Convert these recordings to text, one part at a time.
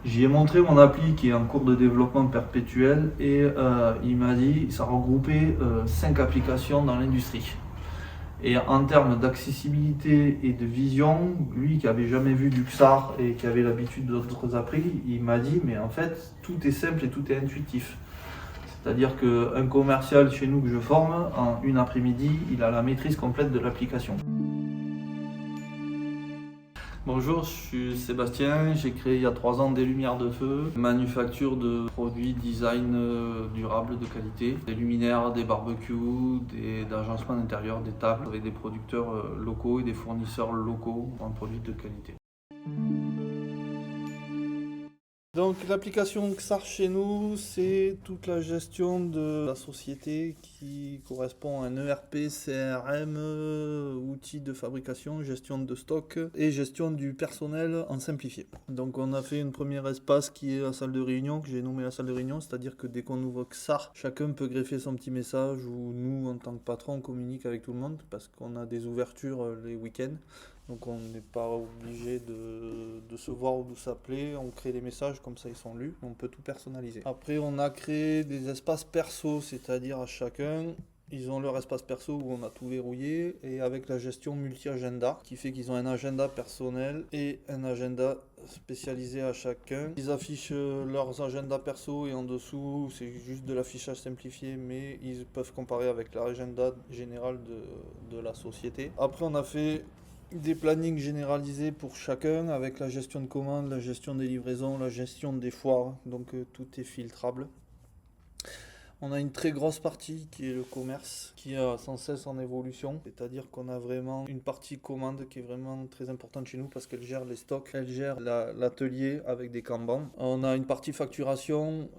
J'y ai montré mon appli qui est en cours de développement perpétuel et il m'a dit que ça regroupait 5 applications dans l'industrie. Et en termes d'accessibilité et de vision, lui qui avait jamais vu du XAR et qui avait l'habitude d'autres applis, il m'a dit mais en fait tout est simple et tout est intuitif. C'est-à-dire qu'un commercial chez nous que je forme, en une après-midi, il a la maîtrise complète de l'application. Bonjour, je suis Sébastien, j'ai créé il y a 3 ans des lumières de feu, manufacture de produits design durable de qualité, des luminaires, des barbecues, d'agencements d'intérieur, des tables avec des producteurs locaux et des fournisseurs locaux en produits de qualité. Donc l'application XAR chez nous, c'est toute la gestion de la société qui correspond à un ERP, CRM, outils de fabrication, gestion de stock et gestion du personnel en simplifié. Donc on a fait une première espace qui est la salle de réunion, que j'ai nommé la salle de réunion, c'est-à-dire que dès qu'on ouvre XAR, chacun peut greffer son petit message ou nous, en tant que patron, on communique avec tout le monde parce qu'on a des ouvertures les week-ends. Donc on n'est pas obligé de se voir ou de s'appeler, on crée des messages comme ça ils sont lus, on peut tout personnaliser. Après on a créé des espaces perso, c'est-à-dire à chacun, ils ont leur espace perso où on a tout verrouillé et avec la gestion multi-agenda qui fait qu'ils ont un agenda personnel et un agenda spécialisé à chacun. Ils affichent leurs agendas perso et en dessous c'est juste de l'affichage simplifié mais ils peuvent comparer avec l'agenda général de la société. Après on a fait des plannings généralisés pour chacun avec la gestion de commandes, la gestion des livraisons, la gestion des foires, donc tout est filtrable. On a une très grosse partie qui est le commerce, qui est sans cesse en évolution. C'est-à-dire qu'on a vraiment une partie commande qui est vraiment très importante chez nous parce qu'elle gère les stocks, elle gère l'atelier avec des kanban. On a une partie facturation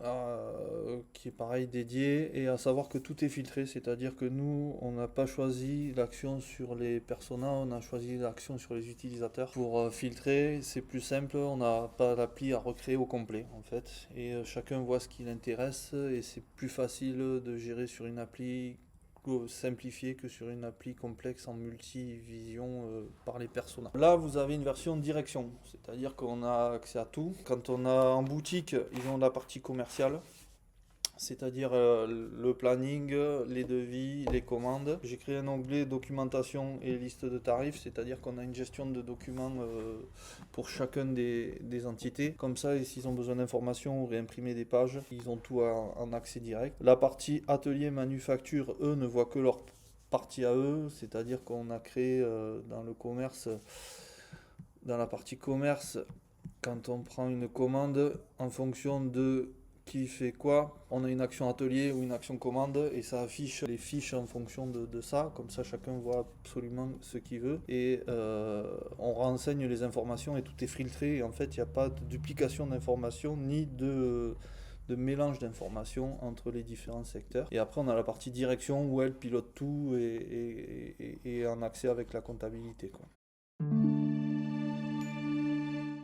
qui est pareil dédiée et à savoir que tout est filtré. C'est-à-dire que nous, on n'a pas choisi l'action sur les personas, on a choisi l'action sur les utilisateurs. Pour filtrer, c'est plus simple, on n'a pas l'appli à recréer au complet en fait. Et chacun voit ce qui l'intéresse et c'est plus facile de gérer sur une appli simplifiée que sur une appli complexe en multivision par les personas. Là, vous avez une version direction, c'est-à-dire qu'on a accès à tout. Quand on a en boutique, ils ont la partie commerciale. C'est-à-dire le planning, les devis, les commandes. J'ai créé un onglet documentation et liste de tarifs, c'est-à-dire qu'on a une gestion de documents pour chacun des entités. Comme ça, s'ils ont besoin d'informations ou réimprimer des pages, ils ont tout en accès direct. La partie atelier manufacture, eux, ne voient que leur partie à eux, c'est-à-dire qu'on a créé dans le commerce, dans la partie commerce, quand on prend une commande en fonction de qui fait quoi, on a une action atelier ou une action commande et ça affiche les fiches en fonction de ça, comme ça chacun voit absolument ce qu'il veut et on renseigne les informations et tout est filtré et en fait il n'y a pas de duplication d'informations ni de mélange d'informations entre les différents secteurs. Et après on a la partie direction où elle pilote tout et en accès avec la comptabilité, quoi.